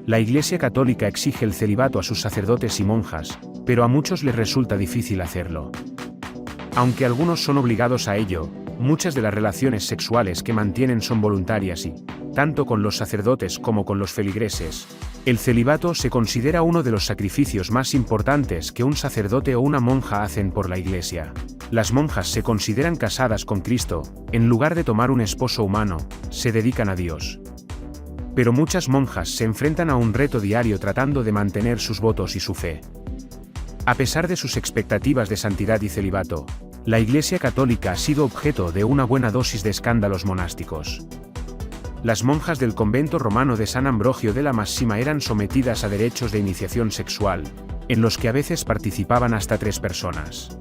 La Iglesia Católica exige el celibato a sus sacerdotes y monjas, pero a muchos les resulta difícil hacerlo. Aunque algunos son obligados a ello, muchas de las relaciones sexuales que mantienen son voluntarias y, tanto con los sacerdotes como con los feligreses, el celibato se considera uno de los sacrificios más importantes que un sacerdote o una monja hacen por la Iglesia. Las monjas se consideran casadas con Cristo, en lugar de tomar un esposo humano, se dedican a Dios. Pero muchas monjas se enfrentan a un reto diario tratando de mantener sus votos y su fe. A pesar de sus expectativas de santidad y celibato, la Iglesia Católica ha sido objeto de una buena dosis de escándalos monásticos. Las monjas del convento romano de San Ambrogio de la Massima eran sometidas a derechos de iniciación sexual, en los que a veces participaban hasta 3 personas.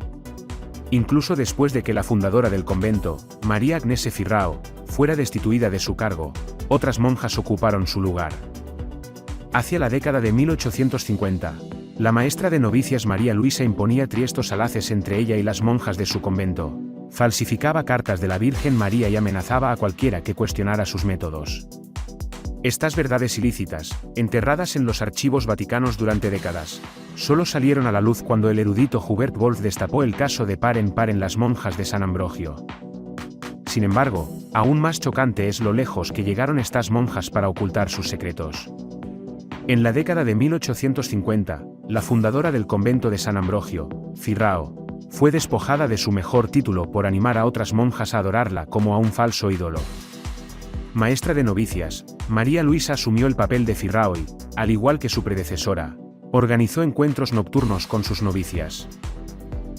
Incluso después de que la fundadora del convento, María Agnese Firrao, fuera destituida de su cargo, otras monjas ocuparon su lugar. Hacia la década de 1850, la maestra de novicias María Luisa imponía triestos alaces entre ella y las monjas de su convento, falsificaba cartas de la Virgen María y amenazaba a cualquiera que cuestionara sus métodos. Estas verdades ilícitas, enterradas en los archivos vaticanos durante décadas, solo salieron a la luz cuando el erudito Hubert Wolf destapó el caso de par en las monjas de San Ambrogio. Sin embargo, aún más chocante es lo lejos que llegaron estas monjas para ocultar sus secretos. En la década de 1850, la fundadora del convento de San Ambrogio, Firrao, fue despojada de su mejor título por animar a otras monjas a adorarla como a un falso ídolo. Maestra de novicias, María Luisa asumió el papel de Firrao y, al igual que su predecesora, organizó encuentros nocturnos con sus novicias.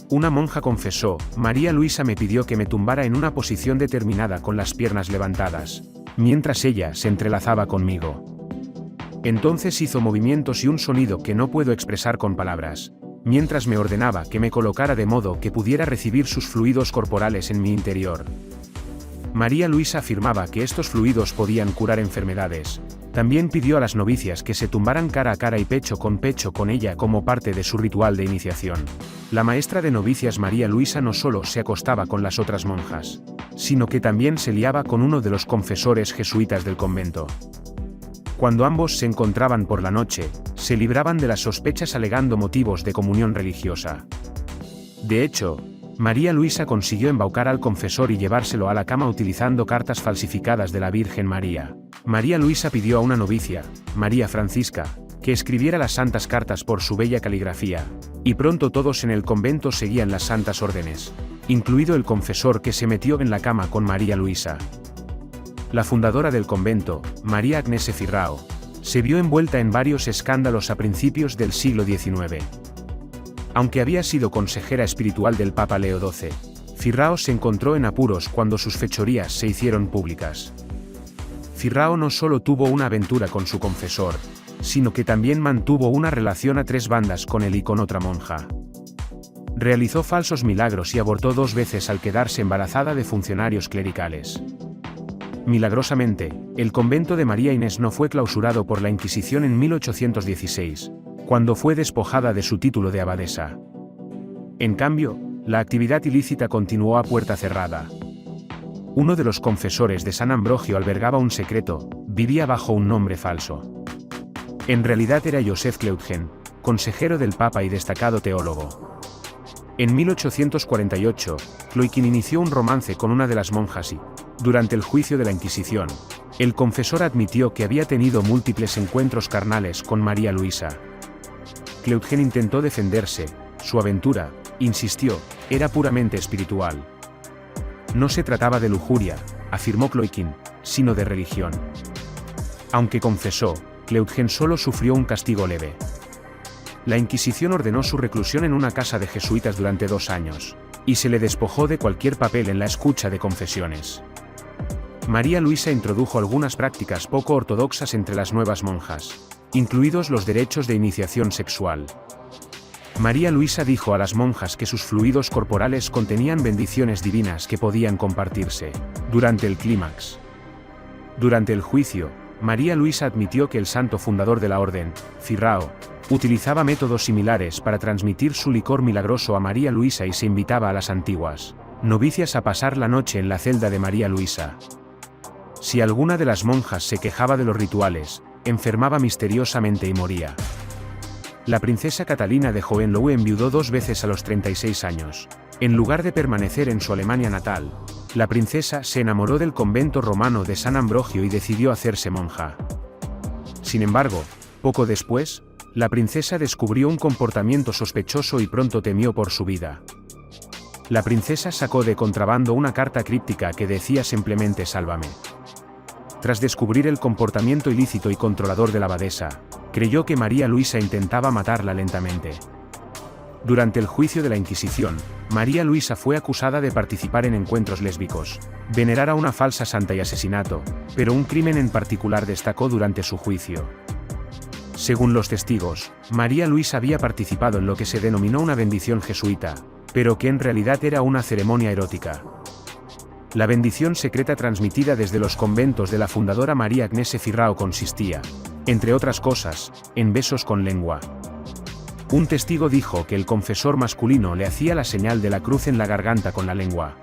Una monja confesó: María Luisa me pidió que me tumbara en una posición determinada con las piernas levantadas, mientras ella se entrelazaba conmigo. Entonces hizo movimientos y un sonido que no puedo expresar con palabras, mientras me ordenaba que me colocara de modo que pudiera recibir sus fluidos corporales en mi interior. María Luisa afirmaba que estos fluidos podían curar enfermedades. También pidió a las novicias que se tumbaran cara a cara y pecho con ella como parte de su ritual de iniciación. La maestra de novicias María Luisa no solo se acostaba con las otras monjas, sino que también se liaba con uno de los confesores jesuitas del convento. Cuando ambos se encontraban por la noche, se libraban de las sospechas alegando motivos de comunión religiosa. De hecho, María Luisa consiguió embaucar al confesor y llevárselo a la cama utilizando cartas falsificadas de la Virgen María. María Luisa pidió a una novicia, María Francisca, que escribiera las santas cartas por su bella caligrafía, y pronto todos en el convento seguían las santas órdenes, incluido el confesor que se metió en la cama con María Luisa. La fundadora del convento, María Agnese Firrao, se vio envuelta en varios escándalos a principios del siglo XIX. Aunque había sido consejera espiritual del Papa Leo XII, Firrao se encontró en apuros cuando sus fechorías se hicieron públicas. Firrao no solo tuvo una aventura con su confesor, sino que también mantuvo una relación a 3 bandas con él y con otra monja. Realizó falsos milagros y abortó 2 veces al quedarse embarazada de funcionarios clericales. Milagrosamente, el convento de María Inés no fue clausurado por la Inquisición en 1816, cuando fue despojada de su título de abadesa. En cambio, la actividad ilícita continuó a puerta cerrada. Uno de los confesores de San Ambrogio albergaba un secreto, vivía bajo un nombre falso. En realidad era Joseph Kleutgen, consejero del Papa y destacado teólogo. En 1848, Kleutgen inició un romance con una de las monjas y, durante el juicio de la Inquisición, el confesor admitió que había tenido múltiples encuentros carnales con María Luisa. Kleutgen intentó defenderse: su aventura, insistió, era puramente espiritual. No se trataba de lujuria, afirmó Kleutgen, sino de religión. Aunque confesó, Kleutgen solo sufrió un castigo leve. La Inquisición ordenó su reclusión en una casa de jesuitas durante 2 años, y se le despojó de cualquier papel en la escucha de confesiones. María Luisa introdujo algunas prácticas poco ortodoxas entre las nuevas monjas, incluidos los derechos de iniciación sexual. María Luisa dijo a las monjas que sus fluidos corporales contenían bendiciones divinas que podían compartirse durante el clímax. Durante el juicio, María Luisa admitió que el santo fundador de la orden, Firrao, utilizaba métodos similares para transmitir su licor milagroso a María Luisa y se invitaba a las antiguas novicias a pasar la noche en la celda de María Luisa. Si alguna de las monjas se quejaba de los rituales, enfermaba misteriosamente y moría. La princesa Catalina de Hohenlohe enviudó 2 veces a los 36 años. En lugar de permanecer en su Alemania natal, la princesa se enamoró del convento romano de San Ambrogio y decidió hacerse monja. Sin embargo, poco después, la princesa descubrió un comportamiento sospechoso y pronto temió por su vida. La princesa sacó de contrabando una carta críptica que decía simplemente «Sálvame». Tras descubrir el comportamiento ilícito y controlador de la abadesa, creyó que María Luisa intentaba matarla lentamente. Durante el juicio de la Inquisición, María Luisa fue acusada de participar en encuentros lésbicos, venerar a una falsa santa y asesinato, pero un crimen en particular destacó durante su juicio. Según los testigos, María Luisa había participado en lo que se denominó una bendición jesuita, pero que en realidad era una ceremonia erótica. La bendición secreta transmitida desde los conventos de la fundadora María Agnese Firrao consistía, entre otras cosas, en besos con lengua. Un testigo dijo que el confesor masculino le hacía la señal de la cruz en la garganta con la lengua.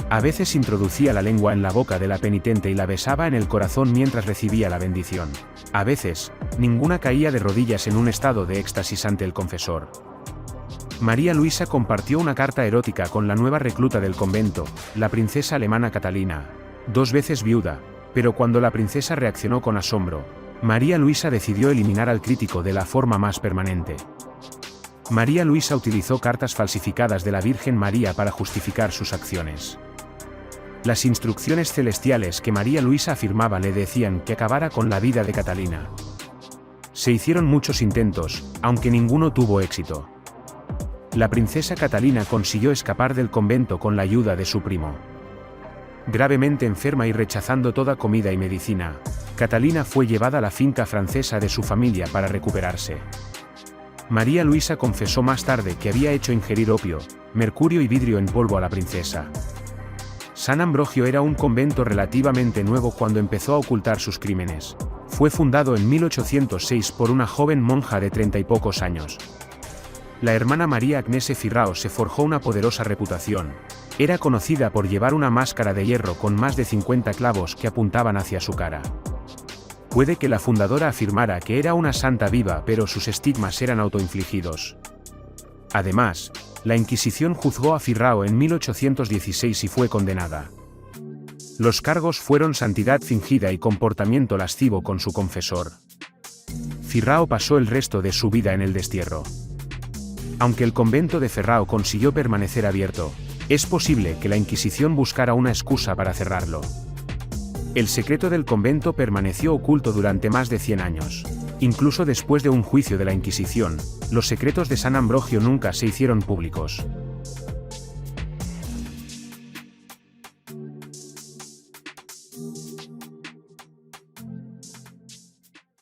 A veces introducía la lengua en la boca de la penitente y la besaba en el corazón mientras recibía la bendición. A veces, ninguna caía de rodillas en un estado de éxtasis ante el confesor. María Luisa compartió una carta erótica con la nueva recluta del convento, la princesa alemana Catalina, 2 veces viuda, pero cuando la princesa reaccionó con asombro, María Luisa decidió eliminar al crítico de la forma más permanente. María Luisa utilizó cartas falsificadas de la Virgen María para justificar sus acciones. Las instrucciones celestiales que María Luisa afirmaba le decían que acabara con la vida de Catalina. Se hicieron muchos intentos, aunque ninguno tuvo éxito. La princesa Catalina consiguió escapar del convento con la ayuda de su primo. Gravemente enferma y rechazando toda comida y medicina, Catalina fue llevada a la finca francesa de su familia para recuperarse. María Luisa confesó más tarde que había hecho ingerir opio, mercurio y vidrio en polvo a la princesa. San Ambrogio era un convento relativamente nuevo cuando empezó a ocultar sus crímenes. Fue fundado en 1806 por una joven monja de 30 y pocos años. La hermana María Agnese Firrao se forjó una poderosa reputación. Era conocida por llevar una máscara de hierro con más de 50 clavos que apuntaban hacia su cara. Puede que la fundadora afirmara que era una santa viva, pero sus estigmas eran autoinfligidos. Además, la Inquisición juzgó a Firrao en 1816 y fue condenada. Los cargos fueron santidad fingida y comportamiento lascivo con su confesor. Firrao pasó el resto de su vida en el destierro. Aunque el convento de Ferrao consiguió permanecer abierto, es posible que la Inquisición buscara una excusa para cerrarlo. El secreto del convento permaneció oculto durante más de 100 años. Incluso después de un juicio de la Inquisición, los secretos de San Ambrogio nunca se hicieron públicos.